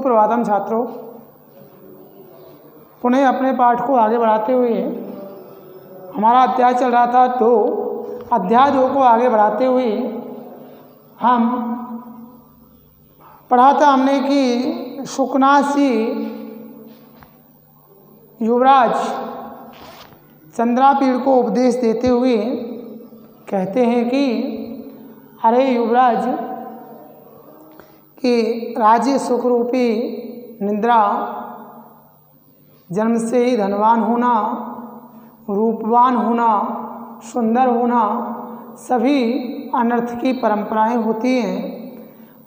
सुप्रभातम छात्रों। पुनः अपने पाठ को आगे बढ़ाते हुए हमारा अध्याय चल रहा था 2। अध्याय 2 को आगे बढ़ाते हुए हम पढ़ा था हमने कि शुकनाथ जी युवराज चंद्रापीड़ को उपदेश देते हुए कहते हैं कि अरे युवराज कि राज्य सुख रूपी निद्रा, जन्म से ही धनवान होना, रूपवान होना, सुंदर होना, सभी अनर्थ की परंपराएं होती हैं।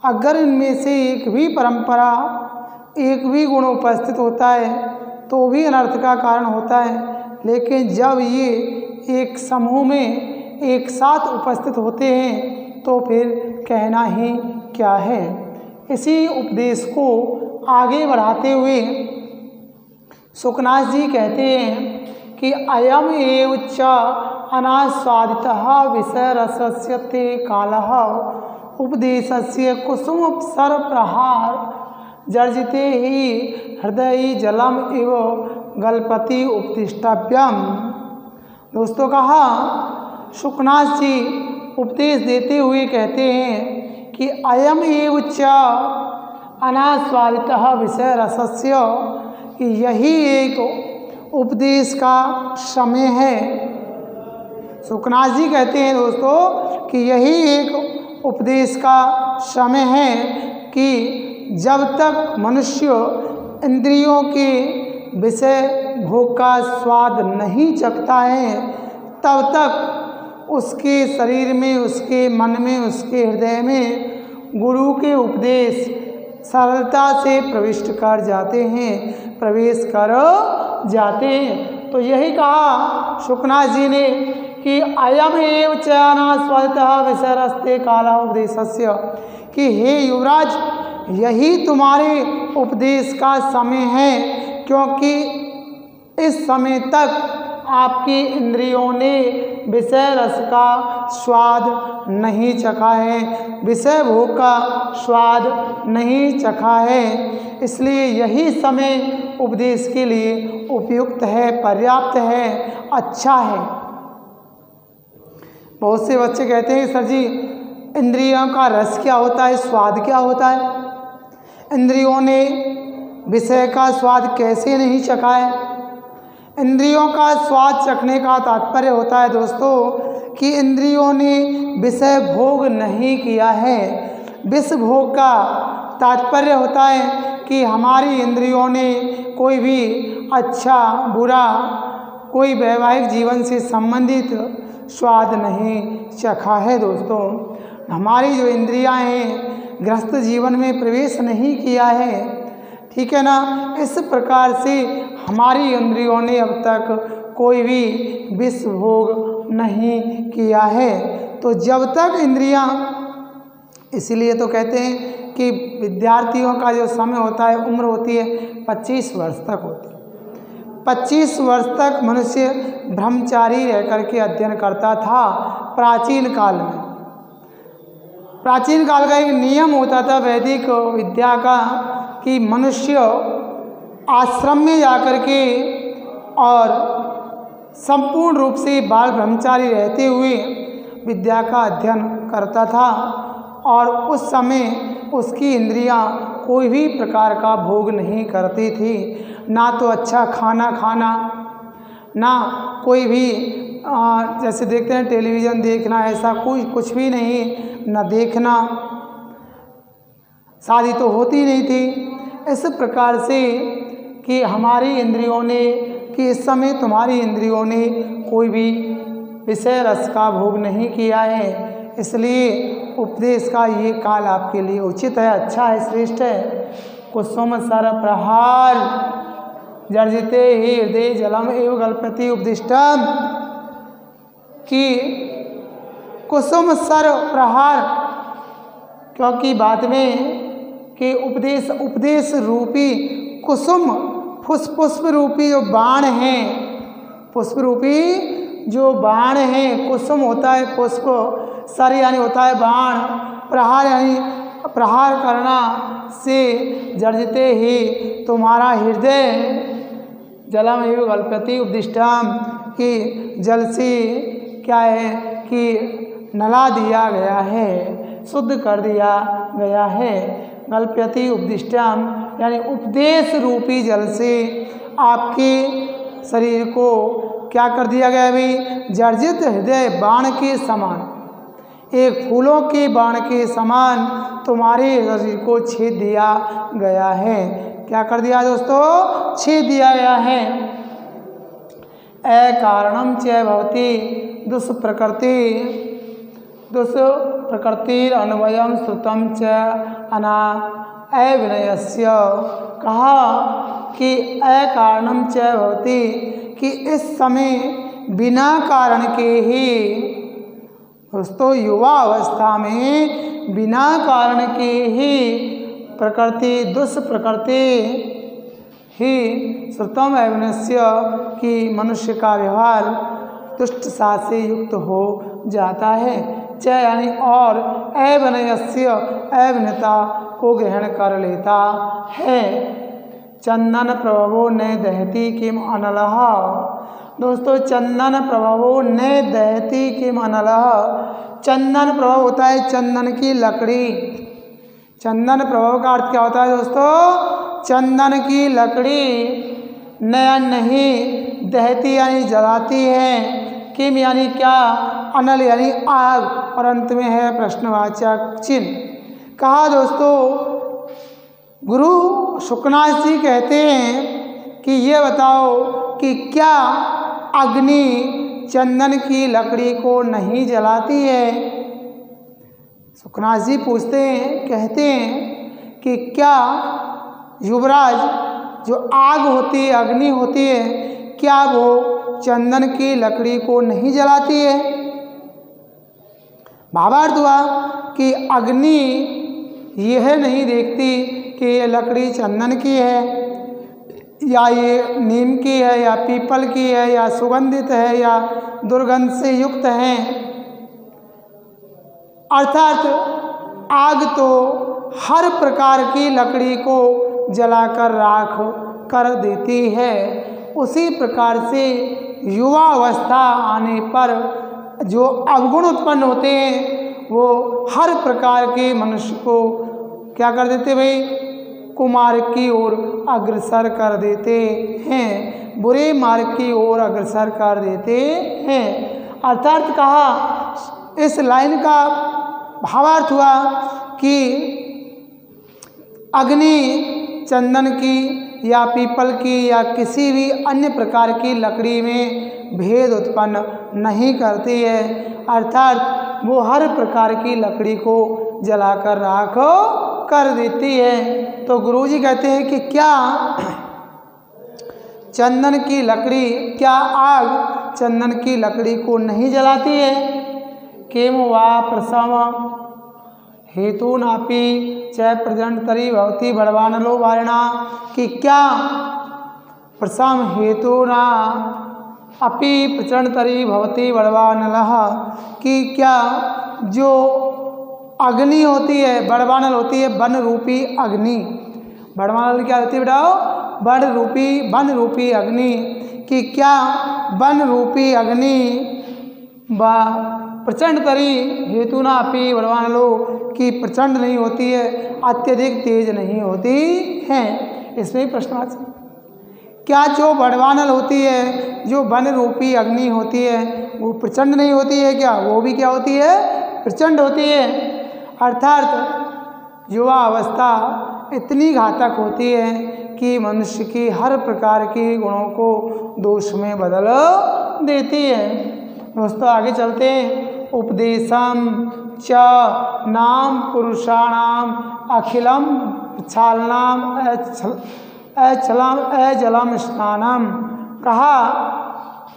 अगर इनमें से एक भी परंपरा, एक भी गुण उपस्थित होता है तो भी अनर्थ का कारण होता है। लेकिन जब ये एक समूह में एक साथ उपस्थित होते हैं तो फिर कहना ही क्या है। इसी उपदेश को आगे बढ़ाते हुए शुकनाथ जी कहते हैं कि अयम एव च अनास्वादितः विषय रसस्य ते कालः उपदेशस्य कुसुम सर प्रहार जर्जिते ही हृदय जलम इव गलपति उपदिष्टव्यम। दोस्तों कहा शुकनाथ जी उपदेश देते हुए कहते हैं कि अयम एव च अनास्वादितः विषय रसस्य, कि यही एक उपदेश का समय है। शुकनाथ जी कहते हैं दोस्तों कि यही एक उपदेश का समय है कि जब तक मनुष्य इंद्रियों के विषय भोग का स्वाद नहीं चखता है तब तक उसके शरीर में, उसके मन में, उसके हृदय में गुरु के उपदेश सरलता से प्रवेश कर जाते हैं। तो यही कहा शुकनाथ जी ने कि अयम एव च अनास्वादितः विषय रसते कालः उपदेशस्य, कि हे युवराज यही तुम्हारे उपदेश का समय है, क्योंकि इस समय तक आपकी इंद्रियों ने विषय रस का स्वाद नहीं चखा है, विषय भोग का स्वाद नहीं चखा है। इसलिए यही समय उपदेश के लिए उपयुक्त है, पर्याप्त है, अच्छा है। बहुत से बच्चे कहते हैं सर जी इंद्रियों का रस क्या होता है, स्वाद क्या होता है, इंद्रियों ने विषय का स्वाद कैसे नहीं चखा है। इंद्रियों का स्वाद चखने का तात्पर्य होता है दोस्तों कि इंद्रियों ने विषय भोग नहीं किया है। विषय भोग का तात्पर्य होता है कि हमारी इंद्रियों ने कोई भी अच्छा बुरा, कोई वैवाहिक जीवन से संबंधित स्वाद नहीं चखा है। दोस्तों हमारी जो इंद्रियां हैं गृहस्थ जीवन में प्रवेश नहीं किया है, ठीक है ना। इस प्रकार से हमारी इंद्रियों ने अब तक कोई भी विषय भोग नहीं किया है। तो जब तक इंद्रियां, इसीलिए तो कहते हैं कि विद्यार्थियों का जो समय होता है, उम्र होती है 25 वर्ष तक होती है। 25 वर्ष तक मनुष्य ब्रह्मचारी रह करके अध्ययन करता था। प्राचीन काल में, प्राचीन काल का एक नियम होता था वैदिक विद्या का कि मनुष्य आश्रम में जाकर के और संपूर्ण रूप से बाल ब्रह्मचारी रहते हुए विद्या का अध्ययन करता था। और उस समय उसकी इंद्रियां कोई भी प्रकार का भोग नहीं करती थी, ना तो अच्छा खाना खाना, ना कोई भी जैसे देखते हैं टेलीविज़न देखना, ऐसा कुछ भी नहीं, न देखना, शादी तो होती नहीं थी। इस प्रकार से कि हमारी इंद्रियों ने, कि इस समय तुम्हारी इंद्रियों ने कोई भी विषय रस का भोग नहीं किया है, इसलिए उपदेश का ये काल आपके लिए उचित है, अच्छा है, श्रेष्ठ है। कुसुम सर प्रहार जर्जिते ही हृदय जलम एवं गलपति उपदिष्टम, कि कुसुम सर प्रहार, क्योंकि बाद में कि उपदेश रूपी कुसुम पुष्प रूपी जो बाण हैं, पुष्प रूपी जो बाण हैं, कुसुम होता है पुष्प, सर यानी होता है बाण, प्रहार यानी प्रहार करना से जर्जते ही तुम्हारा हृदय जलमेव कल्पति उपदिष्टम कि जल से क्या है कि नला दिया गया है, शुद्ध कर दिया गया है। कल्पति उपदिष्टम यानी उपदेश रूपी जल से आपके शरीर को क्या कर दिया गया है भाई? जर्जित हृदय बाण के समान, एक फूलों के बाण के समान तुम्हारे शरीर को छेद दिया गया है। क्या कर दिया दोस्तों? छेद दिया गया है। अकारणम च भवति दुष्प्रकृतिर अन्वयम श्रुतम च अना अविनयस्य। कहा कि अकारणम च भवति कि इस समय बिना कारण के ही दोस्तों युवा अवस्था में बिना कारण के ही प्रकृति दुष्प्रकृति ही श्रुतम अविनस्य कि मनुष्य का व्यवहार दुष्ट साथ से युक्त हो जाता है। च यानी और अविनयस्य अविनता को ग्रहण कर लेता है। चंदन प्रभवो न दहति किम अनलः। दोस्तों चंदन प्रभवो न दहति किम अनलः। चंदन प्रभव होता है चंदन की लकड़ी। चंदन प्रभव का अर्थ क्या होता है दोस्तों? चंदन की लकड़ी नयन नहीं दहती यानी जलाती है, किम यानी क्या, अनल यानी आग, और अंत में है प्रश्नवाचक चिन्ह। कहा दोस्तों गुरु शुकनाथ जी कहते हैं कि ये बताओ कि क्या अग्नि चंदन की लकड़ी को नहीं जलाती है? शुकनाथ जी पूछते हैं, कहते हैं कि क्या युवराज जो आग होती है, अग्नि होती है, क्या वो चंदन की लकड़ी को नहीं जलाती है? भावार्थ हुआ कि अग्नि यह नहीं देखती कि ये लकड़ी चंदन की है या ये नीम की है या पीपल की है या सुगंधित है या दुर्गंध से युक्त है। अर्थात आग तो हर प्रकार की लकड़ी को जलाकर राख कर देती है। उसी प्रकार से युवा अवस्था आने पर जो अवगुण उत्पन्न होते हैं वो हर प्रकार के मनुष्य को क्या कर देते भाई? कुमार्ग की ओर अग्रसर कर देते हैं, बुरे मार्ग की ओर अग्रसर कर देते हैं। अर्थात कहा इस लाइन का भावार्थ हुआ कि अग्नि चंदन की या पीपल की या किसी भी अन्य प्रकार की लकड़ी में भेद उत्पन्न नहीं करती है। अर्थात वो हर प्रकार की लकड़ी को जलाकर राख कर देती है। तो गुरुजी कहते हैं कि क्या चंदन की लकड़ी, क्या आग चंदन की लकड़ी को नहीं जलाती है? किम वा प्रसव हेतु नापी च प्रजंतरी भवती बड़वानलो वारिणा। कि क्या प्रसव हेतु ना अपि प्रचंडतरी भवती बड़वानलः। कि क्या जो अग्नि होती है, बड़वानल होती है वन रूपी अग्नि। बड़वानल क्या होती है बेटाओ? वन रूपी अग्नि। कि क्या वन रूपी अग्नि व प्रचंड तरी हेतु ना अपी बड़वानलो की प्रचंड नहीं होती है, अत्यधिक तेज नहीं होती है। इसमें प्रश्नवाचक क्या जो बड़वानल होती है, जो वन रूपी अग्नि होती है, वो प्रचंड नहीं होती है क्या? वो भी क्या होती है? प्रचंड होती है। अर्थात युवा अवस्था इतनी घातक होती है कि मनुष्य की हर प्रकार के गुणों को दोष में बदल देती है। दोस्तों आगे चलते हैं। उपदेशम च नाम पुरुषाणाम अखिलम छालनाम अचलम अजलम स्नानम। कहा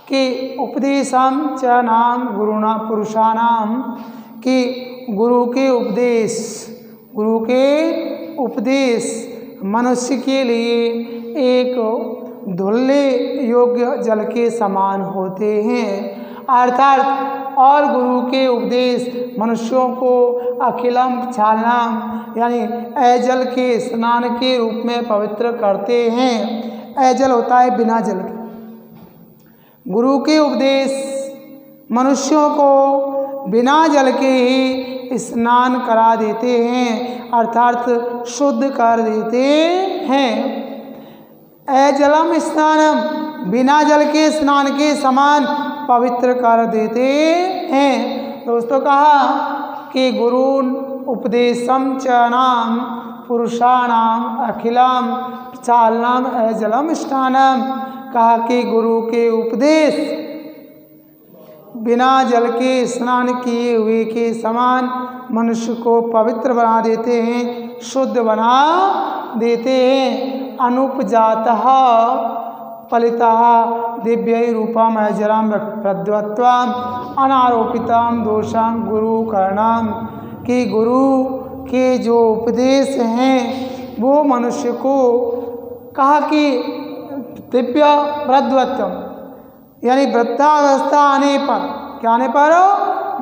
कि उपदेशम च नाम गुरुना पुरुषाणाम कि गुरु के उपदेश मनुष्य के लिए एक धुलने योग्य जल के समान होते हैं। अर्थात और गुरु के उपदेश मनुष्यों को अखिलम छालनाम यानी अजल के स्नान के रूप में पवित्र करते हैं। अजल होता है बिना जल के। गुरु के उपदेश मनुष्यों को बिना जल के ही स्नान करा देते हैं, अर्थात शुद्ध कर देते हैं। अजलम स्नानम बिना जल के स्नान के समान पवित्र कर देते हैं। दोस्तों कहा कि गुरु उपदेशम च नाम पुरुषाणाम अखिलम चालनम अजलम स्नानम। कहा कि गुरु के उपदेश बिना जल के स्नान किए हुए के समान मनुष्य को पवित्र बना देते हैं, शुद्ध बना देते हैं। अनुपजातः फलितः दिव्यै रूपम अजरम प्रद्वत्वम अनारोपितम दोषम गुरु करणाम। कि गुरु के जो उपदेश हैं वो मनुष्य को कहा कि दिव्य प्रद्वत्वम यानी वृद्धावस्था आने पर, क्या आने पर?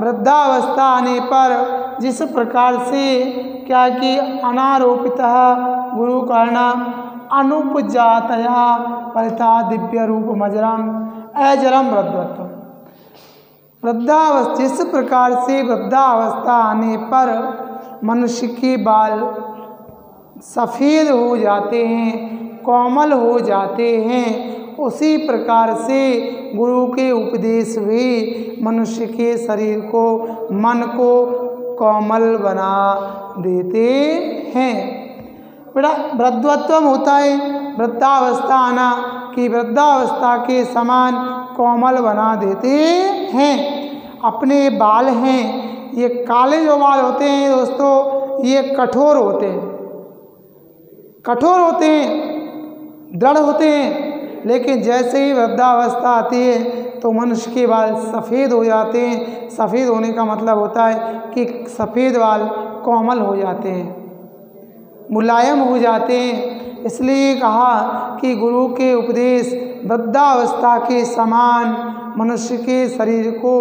वृद्धावस्था आने पर जिस प्रकार से क्या कि अनारोपितः गुरु करना अनुपजातया फलिता दिव्य रूप मजरम अजरम वृद्धत्व। वृद्धावस्था जिस प्रकार से वृद्धावस्था आने पर मनुष्य के बाल सफ़ेद हो जाते हैं, कोमल हो जाते हैं, उसी प्रकार से गुरु के उपदेश भी मनुष्य के शरीर को, मन को कोमल बना देते हैं। बेटा वृद्धत्व होता है वृद्धावस्था आना, कि वृद्धावस्था के समान कोमल बना देते हैं। अपने बाल हैं ये काले जो बाल होते हैं दोस्तों, ये कठोर होते हैं, कठोर होते हैं, दृढ़ होते हैं। लेकिन जैसे ही वृद्धावस्था आती है तो मनुष्य के बाल सफ़ेद हो जाते हैं। सफ़ेद होने का मतलब होता है कि सफ़ेद बाल कोमल हो जाते हैं, मुलायम हो जाते हैं। इसलिए कहा कि गुरु के उपदेश वृद्धावस्था के समान मनुष्य के शरीर को,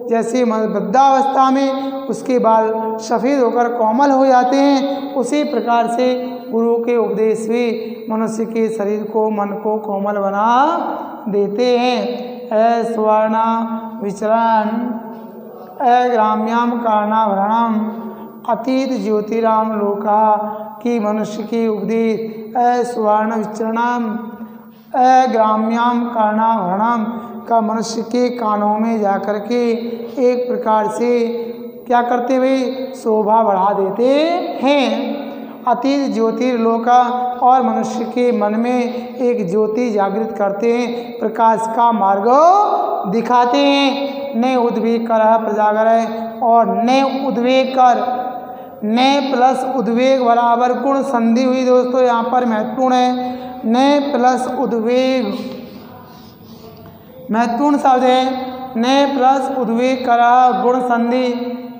जैसे वृद्धावस्था में उसके बाल सफ़ेद होकर कोमल हो जाते हैं, उसी प्रकार से गुरु के उपदेश भी मनुष्य के शरीर को, मन को कोमल बना देते हैं। स्वर्ण विचरण अग्राम्याम कारणाभरणम अतीत ज्योतिराम लोका। कि मनुष्य के उपदेश स्वर्ण विचरणम अग्राम्याम कारणाभरणम का मनुष्य के कानों में जाकर के एक प्रकार से क्या करते हुए शोभा बढ़ा देते हैं। अतीत ज्योतिर्लोका और मनुष्य के मन में एक ज्योति जागृत करते हैं, प्रकाश का मार्ग दिखाते हैं। न उद्वेग कर प्रजागर और न उद्वेग कर, न प्लस उद्वेग बराबर गुण संधि हुई दोस्तों, यहाँ पर महत्वपूर्ण है। न प्लस उद्वेग महत्वपूर्ण शब्द है। न प्लस उद्वेग कर गुण संधि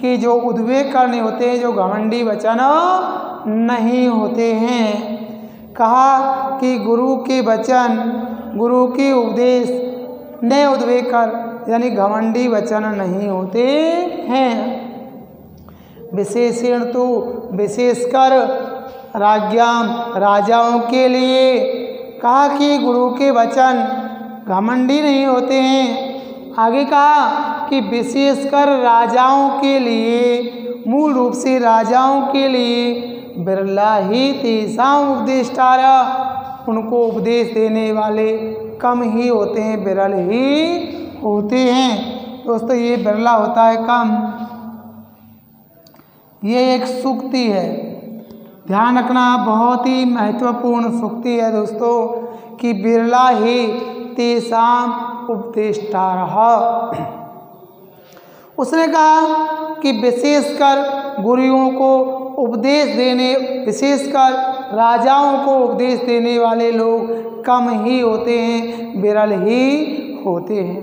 की जो उद्वेग करने होते हैं, जो घमंडी वचन नहीं होते हैं। कहा कि गुरु के वचन, गुरु के उपदेश न उद्वेग कर यानी घमंडी वचन नहीं होते हैं। विशेषण तो विशेषकर राज्ञाम राजाओं के लिए। कहा कि गुरु के वचन घमंडी नहीं होते हैं। आगे कहा कि विशेषकर राजाओं के लिए, मूल रूप से राजाओं के लिए बिरला ही तेसाम उपदेष्टारा, उनको उपदेश देने वाले कम ही होते हैं, बिरल ही होते हैं। दोस्तों ये बिरला होता है, कम। ये एक सूक्ति है, ध्यान रखना, बहुत ही महत्वपूर्ण सूक्ति है दोस्तों, कि बिरला ही तेसाम उपदेष्टारः। उसने कहा कि विशेषकर गुरुओं को उपदेश देने, विशेषकर राजाओं को उपदेश देने वाले लोग कम ही होते हैं, बिरल ही होते हैं।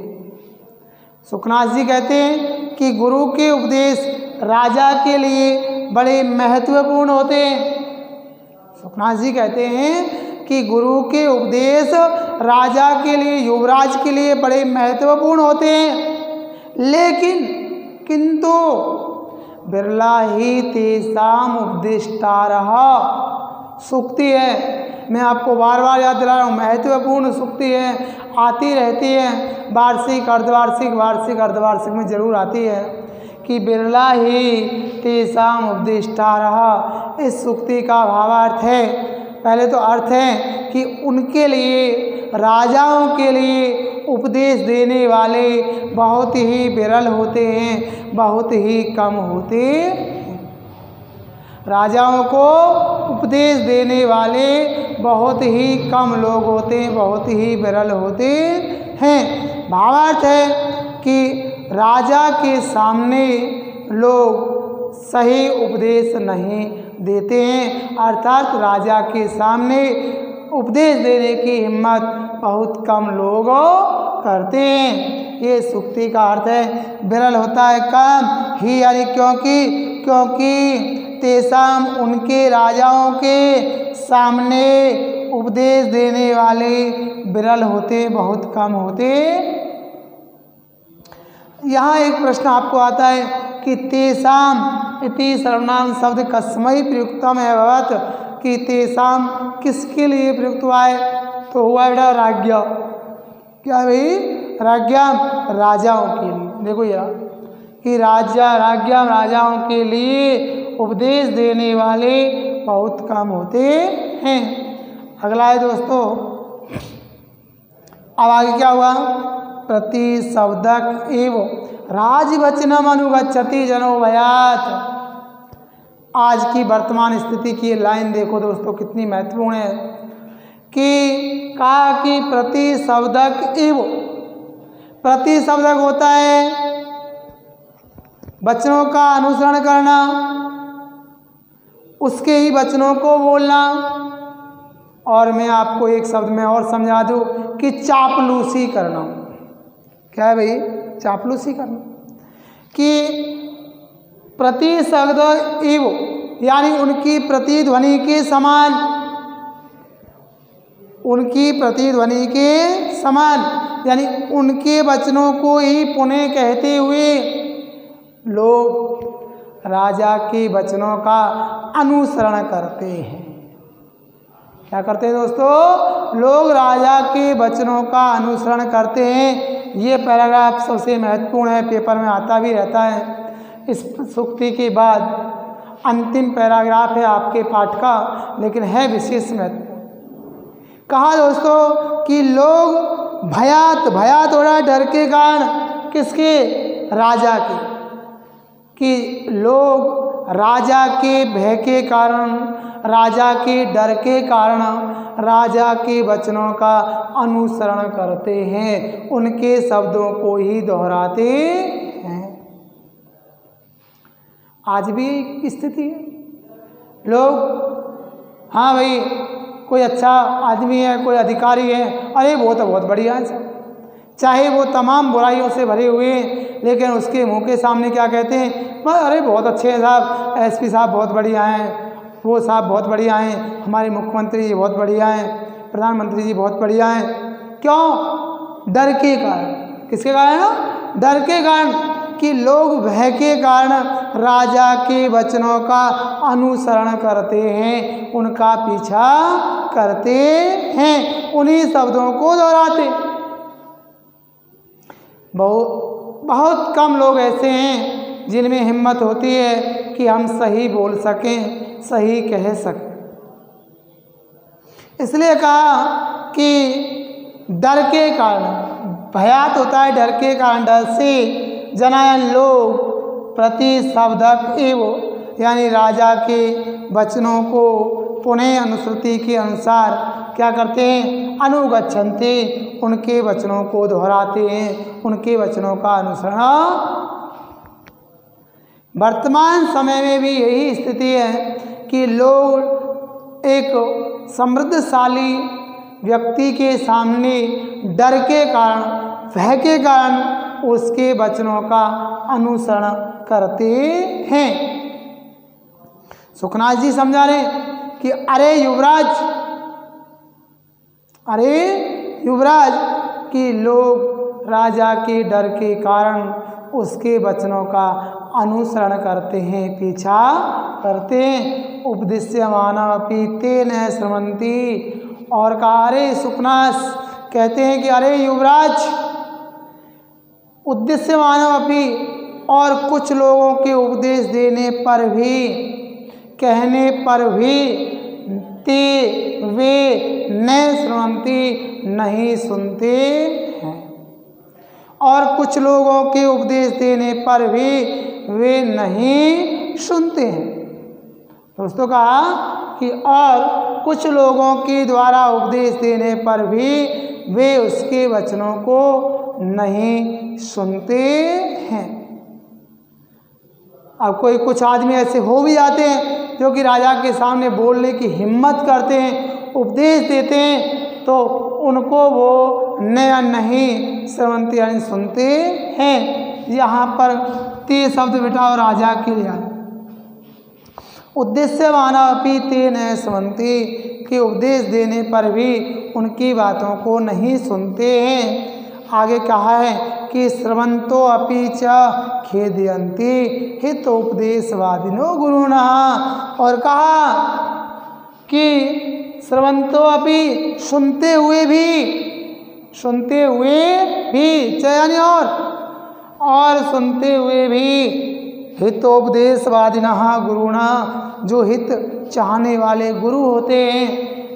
सुखनाथ जी कहते हैं कि गुरु के उपदेश राजा के लिए बड़े महत्वपूर्ण होते हैं। सुखनाथ जी कहते हैं कि गुरु के उपदेश राजा के लिए, युवराज के लिए बड़े महत्वपूर्ण होते हैं, लेकिन किंतु बिरला ही तेषाम उपदिष्टारः। सूक्ति है, मैं आपको बार बार याद दिला रहा हूँ, महत्वपूर्ण सूक्ति है, आती रहती है, वार्षिक अर्धवार्षिक वार्षिक अर्धवार्षिक में जरूर आती है कि बिरला ही तेषाम उपदिष्टारः। इस सूक्ति का भावार्थ है, पहले तो अर्थ है कि उनके लिए, राजाओं के लिए उपदेश देने वाले बहुत ही विरल होते हैं, बहुत ही कम होते हैं। राजाओं को उपदेश देने वाले बहुत ही कम लोग होते हैं, बहुत ही विरल होते हैं। भावार्थ है कि राजा के सामने लोग सही उपदेश नहीं देते हैं, अर्थात राजा के सामने उपदेश देने की हिम्मत बहुत कम लोग करते हैं। ये सूक्ति का अर्थ है, विरल होता है, कम ही, यानी क्योंकि तेषाम उनके राजाओं के सामने उपदेश देने वाले विरल होते, बहुत कम होते। यहाँ एक प्रश्न आपको आता है कि तेषाम इति सर्वनाम शब्द कस्मै प्रयुक्तम है भवत, कि तेषाम किसके लिए प्रयुक्त हुआ है? तो हुआ बेटा राज्ञा। क्या भाई? राज्ञा, राजाओं के लिए। देखो यार कि राज्ञा राजाओं के लिए उपदेश देने वाले बहुत कम होते हैं। अगला है दोस्तों, अब आगे क्या हुआ? प्रतिशब्दक एव राजवचनम अनुगच्छति जनो भयात। आज की वर्तमान स्थिति की लाइन देखो दोस्तों, कितनी महत्वपूर्ण है कि कहा कि प्रतिशब्दक एव, प्रतिशब्दक होता है वचनों का अनुसरण करना, उसके ही वचनों को बोलना, और मैं आपको एक शब्द में और समझा दूं कि चापलूसी करना। क्या है भाई? चापलूसी करना। कि प्रतिशब्द एव यानी उनकी प्रतिध्वनि के समान, उनकी प्रतिध्वनि के समान, यानी उनके वचनों को ही पुनः कहते हुए लोग राजा के वचनों का अनुसरण करते हैं। क्या करते हैं दोस्तों? लोग राजा के वचनों का अनुसरण करते हैं। ये पैराग्राफ सबसे महत्वपूर्ण है, पेपर में आता भी रहता है। इस सूक्ति के बाद अंतिम पैराग्राफ है आपके पाठ का, लेकिन है विशेष महत्व। कहा दोस्तों कि लोग भयात हो रहा है डर के कारण, किसके? राजा के। कि लोग राजा के भय के कारण, राजा के डर के कारण राजा के वचनों का अनुसरण करते हैं, उनके शब्दों को ही दोहराते हैं। आज भी स्थिति है। लोग, हाँ भाई कोई अच्छा आदमी है, कोई अधिकारी है, अरे वो तो बहुत बढ़िया है सर, चाहे वो तमाम बुराइयों से भरे हुए हैं, लेकिन उसके मुंह के सामने क्या कहते हैं? अरे बहुत अच्छे हैं साहब, एसपी साहब बहुत बढ़िया हैं, वो साहब बहुत बढ़िया हैं, हमारे मुख्यमंत्री जी बहुत बढ़िया हैं, प्रधानमंत्री जी बहुत बढ़िया हैं। क्यों? डर के कारण। किसके कारण? डर के कारण। कि लोग भय के कारण राजा के वचनों का अनुसरण करते हैं, उनका पीछा करते हैं, उन्हीं शब्दों को दोहराते। बहुत कम लोग ऐसे हैं जिनमें हिम्मत होती है कि हम सही बोल सकें, सही कह सकें। इसलिए कहा कि डर के कारण, भयात होता है डर के कारण, डर से जनायन लोग प्रतिशब्दक एव यानी राजा के वचनों को पुनः अनुश्रुति के अनुसार क्या करते हैं? अनुगच्छन्ति, उनके वचनों को दोहराते हैं, उनके वचनों का अनुसरण। वर्तमान समय में भी यही स्थिति है कि लोग एक समृद्धशाली व्यक्ति के सामने डर के कारण, भय के कारण उसके वचनों का अनुसरण करते हैं। सुखनाथ जी समझा रहे कि अरे युवराज कि लोग राजा के डर के कारण उसके वचनों का अनुसरण करते हैं, पीछा करते हैं। उपदिश्यमानः अपि ते न श्रवन्ति। और कहा अरे सुपनास, कहते हैं कि अरे युवराज, उद्देश्यमानः अपि, और कुछ लोगों के उपदेश देने पर भी, कहने पर भी, ते वे न श्रवन्ति, नहीं सुनते हैं। और कुछ लोगों के उपदेश देने पर भी वे नहीं सुनते हैं। दोस्तों कहा कि और कुछ लोगों के द्वारा उपदेश देने पर भी वे उसके वचनों को नहीं सुनते हैं। अब कुछ आदमी ऐसे हो भी जाते हैं जो कि राजा के सामने बोलने की हिम्मत करते हैं, उपदेश देते हैं, तो उनको वो नहीं श्रवन्ति यानी सुनते हैं। यहाँ पर ते शब्द बिठाओ राजा के लिए। उद्देश्यमानः अपि ते न श्रवन्ति, कि उपदेश देने पर भी उनकी बातों को नहीं सुनते हैं। आगे कहा है कि श्रवन्तो अपि च खेदयन्ति हितोपदेशवादिनो गुरुणः। और कहा कि श्रवन्तो अपि, सुनते हुए भी चयन, और सुनते हुए भी हितोपदेशवादिनः गुरुणः, जो हित चाहने वाले गुरु होते हैं,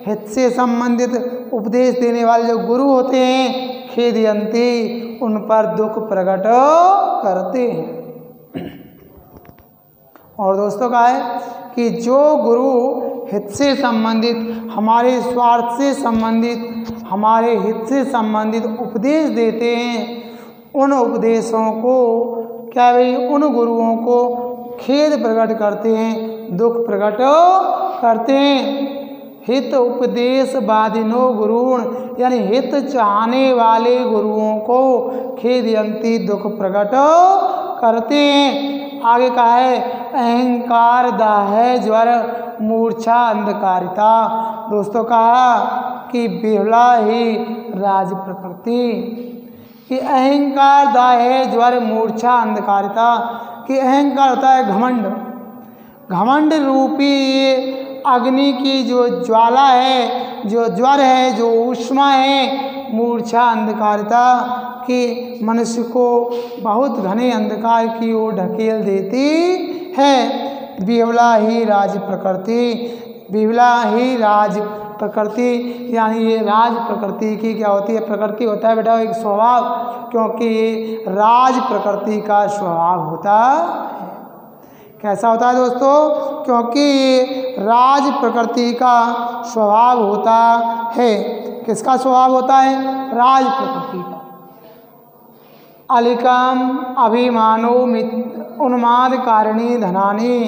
हित से संबंधित उपदेश देने वाले जो गुरु होते हैं, खेदयन्ति, उन पर दुख प्रकट करते हैं। और दोस्तों का है कि जो गुरु हित से संबंधित, हमारे स्वार्थ से संबंधित, हमारे हित से संबंधित उपदेश देते हैं, उन उपदेशों को क्या भाई, उन गुरुओं को खेद प्रकट करते हैं, दुख प्रकट करते हैं। हित उपदेशवादिनो गुरुण, यानी हित चाहने वाले गुरुओं को खेदयन्ति, दुख प्रकट करते हैं। आगे कहा है अहंकार दाह ज्वर मूर्छा अंधकारिता। दोस्तों कहा कि बिहला ही राज प्रकृति, कि अहंकार दाह ज्वर मूर्छा अंधकारिता, कि अहंकार होता है घमंड, घमंड रूपी अग्नि की जो ज्वाला है, जो ज्वर है, जो ऊष्मा है, मूर्छा अंधकारिता, कि मनुष्य को बहुत घने अंधकार की ओर ढकेल देती है। बिहला ही राज प्रकृति, बिहला ही राज प्रकृति, यानी ये राज प्रकृति की क्या होती है, प्रकृति होता है बेटा एक स्वभाव, क्योंकि ये राज प्रकृति का स्वभाव होता है। कैसा होता है दोस्तों, क्योंकि राज प्रकृति का स्वभाव होता है। किसका स्वभाव होता है, राज प्रकृति का। अलिकम अभिमानो उन्माद कारिणी धनानी,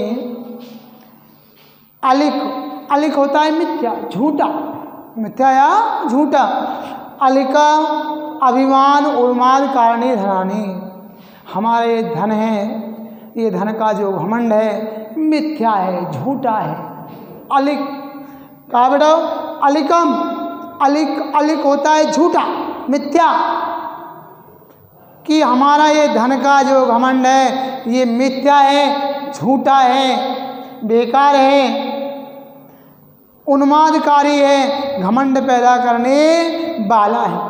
अलिक होता है मिथ्या, झूठा, मिथ्या या झूठा। अलिका अभिमान उन्माद कारिणी धनानी, हमारे धन है, ये धन का जो घमंड है मिथ्या है, झूठा है। अलिक कहा बेटा, अलिकम, अलिक होता है झूठा, मिथ्या, कि हमारा ये धन का जो घमंड है ये मिथ्या है, झूठा है, बेकार है, उन्मादकारी है, घमंड पैदा करने वाला है।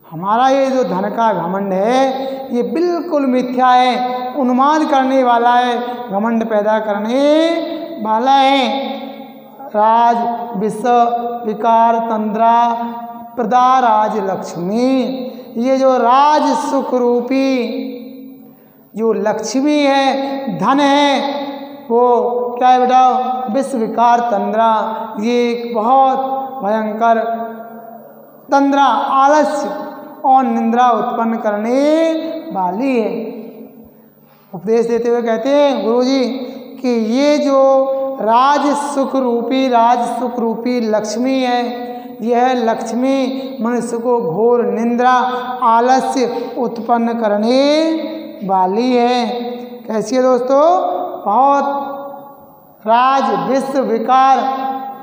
हमारा ये जो धन का घमंड है ये बिल्कुल मिथ्या है, उन्माद करने वाला है, घमंड पैदा करने वाला है। राज विश्व विकार तंद्रा प्रदा राज लक्ष्मी, ये जो राज सुख रूपी जो लक्ष्मी है, धन है, वो क्या है बेटा, विश्व विकार तंद्रा, ये एक बहुत भयंकर तंद्रा, आलस्य और निंद्रा उत्पन्न करने वाली है। उपदेश देते हुए कहते हैं गुरुजी कि ये जो राज सुख रूपी लक्ष्मी है, यह लक्ष्मी मनुष्य को घोर निंद्रा आलस्य उत्पन्न करने वाली है। कैसी है दोस्तों, बहुत राज विश्व विकार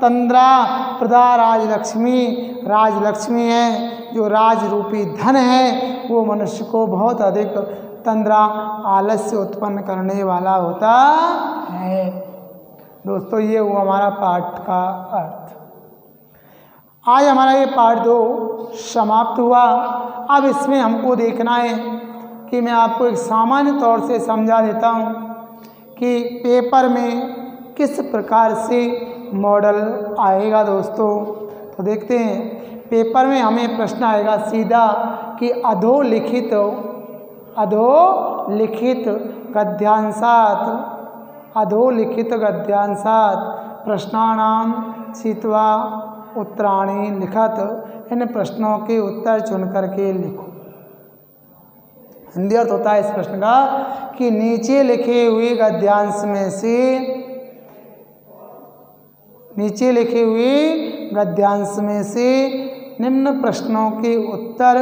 तंद्रा प्रदा राजलक्ष्मी, राजलक्ष्मी है जो राज रूपी धन है वो मनुष्य को बहुत अधिक तंद्रा आलस्य उत्पन्न करने वाला होता है। दोस्तों ये हुआ हमारा पाठ का अर्थ। आज हमारा ये पाठ 2 समाप्त हुआ। अब इसमें हमको देखना है कि मैं आपको एक सामान्य तौर से समझा देता हूँ कि पेपर में किस प्रकार से मॉडल आएगा। दोस्तों तो देखते हैं, पेपर में हमें प्रश्न आएगा सीधा कि अधोलिखित गद्यांशात प्रश्नानाम छित्त्वा उत्तराणि लिखत। इन प्रश्नों के उत्तर चुन करके लिखो। हिंदी अर्थ होता है इस प्रश्न का कि नीचे लिखे हुए गद्यांश में से निम्न प्रश्नों के उत्तर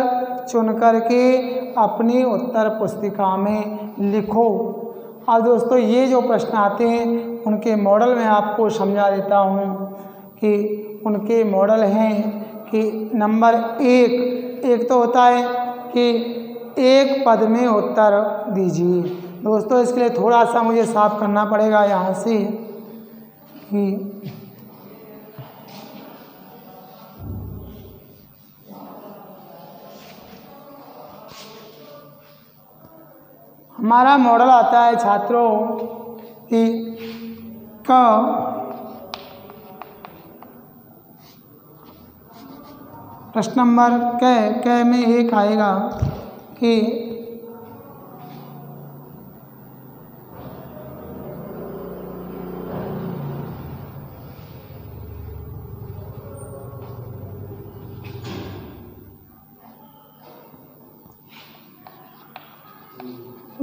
चुन करके अपनी उत्तर पुस्तिका में लिखो। अब दोस्तों ये जो प्रश्न आते हैं उनके मॉडल में आपको समझा देता हूँ कि उनके मॉडल हैं कि नंबर 1 तो होता है कि एक पद में उत्तर दीजिए। दोस्तों इसके लिए थोड़ा सा मुझे साफ करना पड़ेगा यहाँ से कि हमारा मॉडल आता है छात्रों कि प्रश्न नंबर क में एक आएगा कि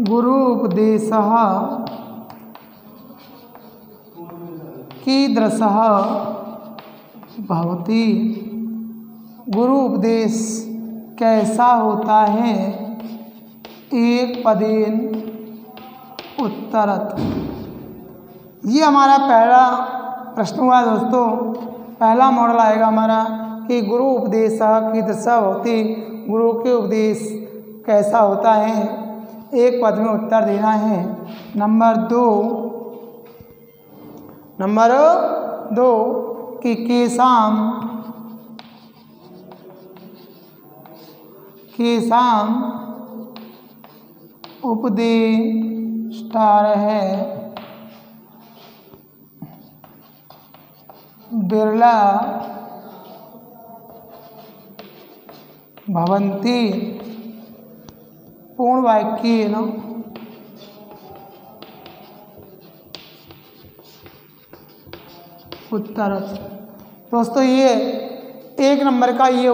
गुरु उपदेशः कीदृशः भवति। गुरु उपदेश कैसा होता है। एक पदेन उत्तरत। ये हमारा पहला प्रश्न हुआ दोस्तों। पहला मॉडल आएगा हमारा कि गुरु उपदेशः कीदृशः भवति। गुरु के उपदेश कैसा होता है। एक पद में उत्तर देना है। नंबर 2 कि केसाम उपदेष्टारः बिरला भवन्ति। पूर्ण वाक्य न उत्तर। दोस्तों ये एक नंबर का ये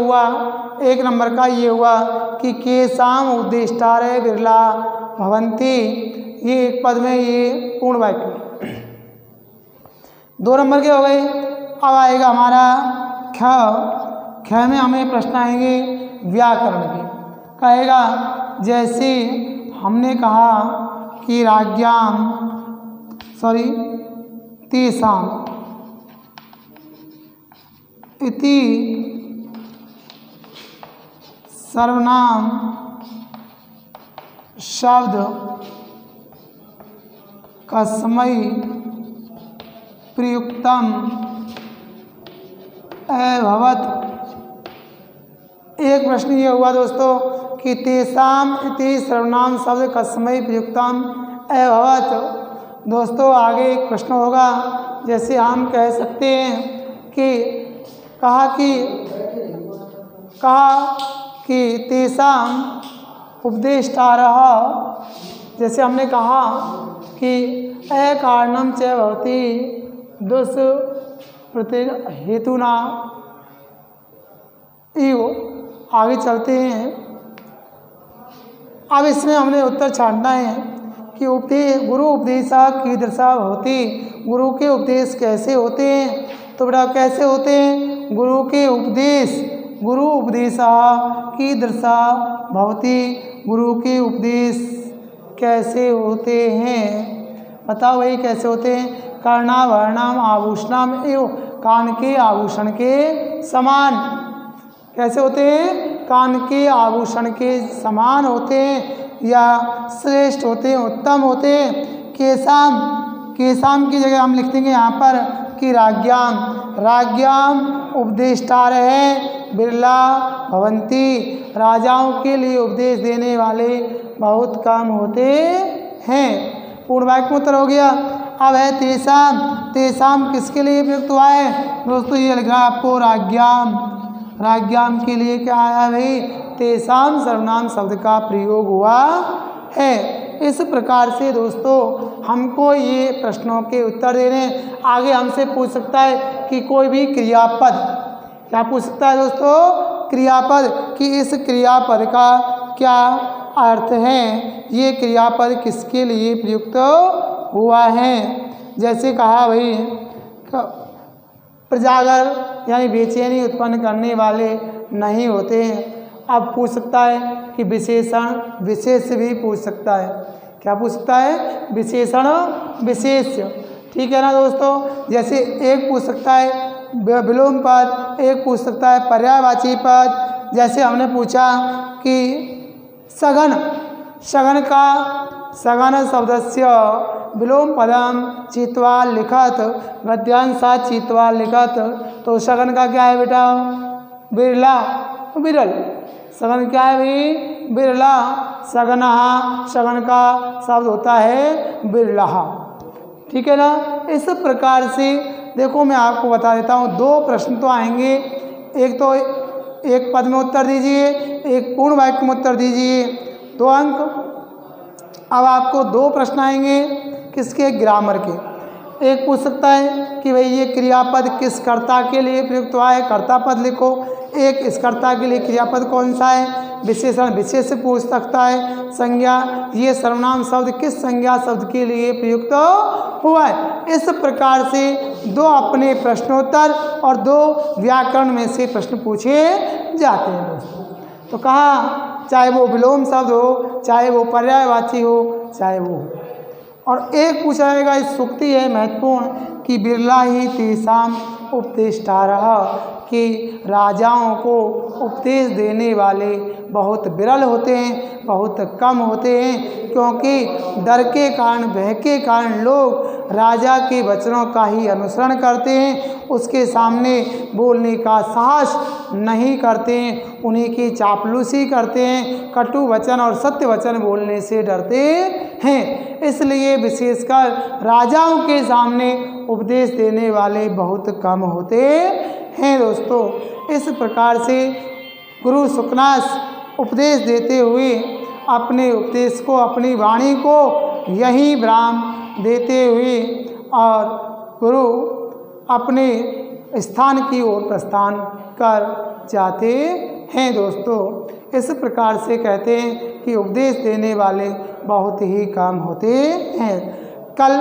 हुआ कि केसाम उपदेष्टारः बिरला भवन्ति। ये एक पद में ये पूर्ण वाक्य। 2 नंबर के हो गए। अब आएगा हमारा ख में हमें प्रश्न आएंगे व्याकरण के। कहेगा जैसे हमने कहा कि तेषाम इति सर्वनाम शब्द कस्मै प्रयुक्तम अभवत्। एक प्रश्न ये हुआ दोस्तों कि तेषाम इति सर्वनाम शब्द कस्मै प्रयुक्तम अभवत्। दोस्तों आगे एक प्रश्न होगा जैसे हम कह सकते हैं कि कहा कि तेषाम उपदेष्टारः। जैसे हमने कहा कि अकारणम च भवति दुष्प्रतिहेतुना इव। आगे चलते हैं। अब इसमें हमने उत्तर छांटना है कि गुरु उपदेशः कीदृशः भवति। गुरु के उपदेश कैसे होते हैं। तो बेटा कैसे होते हैं। गुरु उपदेशः कीदृशः भवति। गुरु के उपदेश कैसे होते हैं। बताओ वही कैसे होते हैं। कर्णाभरणाम आभूषणाम एवं कान के आभूषण के समान। कैसे होते हैं? कान के आभूषण के समान होते हैं या श्रेष्ठ होते हैं, उत्तम होते हैं। केशाम, केशाम की जगह हम लिख देंगे यहाँ पर कि राज्ञाम, राज्ञाम उपदेष्टार है बिरला भवंती, राजाओं के लिए उपदेश देने वाले बहुत कम होते हैं। पूर्ण वाक्य में उत्तर हो गया। अब है तेसाम, तेसाम किसके लिए प्रयुक्त हुआ है दोस्तों? ये लिखा है आपको राज्ञाम, राज्ञाम के लिए क्या आया भाई? तेसाम सर्वनाम शब्द का प्रयोग हुआ है। इस प्रकार से दोस्तों हमको ये प्रश्नों के उत्तर देने। आगे हमसे पूछ सकता है कि कोई भी क्रियापद, क्या पूछ सकता है दोस्तों? क्रियापद, कि इस क्रियापद का क्या अर्थ है, ये क्रियापद किसके लिए प्रयुक्त हुआ है। जैसे कहा भाई प्रजागर यानी बेचैनी उत्पन्न करने वाले नहीं होते हैं। अब पूछ सकता है कि विशेषण विशेष भी पूछ सकता है। क्या पूछ सकता है? विशेषण विशेष। ठीक है ना दोस्तों? जैसे एक पूछ सकता है विलोम पद, एक पूछ सकता है पर्यायवाची पद। जैसे हमने पूछा कि सघन, सघन का सघन शब्दस्य विलोम पदम चित्वा लिखत गद्यांशा चित्वा लिखत, तो सघन का क्या है बेटा? बिरला, बिरल। सघन क्या है भाई? बिरला। सघनहा, सघन का शब्द होता है बिरलहा। ठीक है ना? इस प्रकार से देखो मैं आपको बता देता हूँ, दो प्रश्न तो आएंगे। एक तो एक पद में उत्तर दीजिए, एक पूर्ण वाक्य में उत्तर दीजिए, 2 अंक। अब आपको 2 प्रश्न आएंगे किसके? ग्रामर के। एक पूछ सकता है कि भाई ये क्रियापद किस कर्ता के लिए प्रयुक्त हुआ है, कर्ता पद लिखो। एक इस कर्ता के लिए क्रियापद कौन सा है, विशेषण विशेष से पूछ सकता है। संज्ञा, ये सर्वनाम शब्द किस संज्ञा शब्द के लिए प्रयुक्त हुआ है। इस प्रकार से 2 अपने प्रश्नोत्तर और 2 व्याकरण में से प्रश्न पूछे जाते हैं दोस्तों। तो कहा चाहे वो विलोम शब्द हो, चाहे वो पर्यायवाची हो, चाहे वो हो। और एक पूछा जाएगा, इस सूक्ति है महत्वपूर्ण कि बिरला ही तेसाम उपदेष्टारः, कि राजाओं को उपदेश देने वाले बहुत विरल होते हैं, बहुत कम होते हैं। क्योंकि डर के कारण, भय के कारण लोग राजा के वचनों का ही अनुसरण करते हैं, उसके सामने बोलने का साहस नहीं करते हैं, उन्हीं की चापलूसी करते हैं, कटु वचन और सत्य वचन बोलने से डरते हैं। इसलिए विशेषकर राजाओं के सामने उपदेश देने वाले बहुत कम होते हैं दोस्तों। इस प्रकार से गुरु शुकनास उपदेश देते हुए अपने उपदेश को, अपनी वाणी को यही विराम देते हुए और गुरु अपने स्थान की ओर प्रस्थान कर जाते हैं दोस्तों। इस प्रकार से कहते हैं कि उपदेश देने वाले बहुत ही कम होते हैं। कल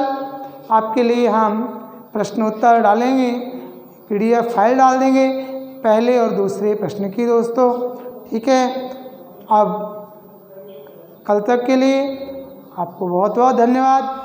आपके लिए हम प्रश्नोत्तर डालेंगे, PDF फाइल डाल देंगे पहले और दूसरे प्रश्न की दोस्तों। ठीक है, अब कल तक के लिए आपको बहुत बहुत धन्यवाद।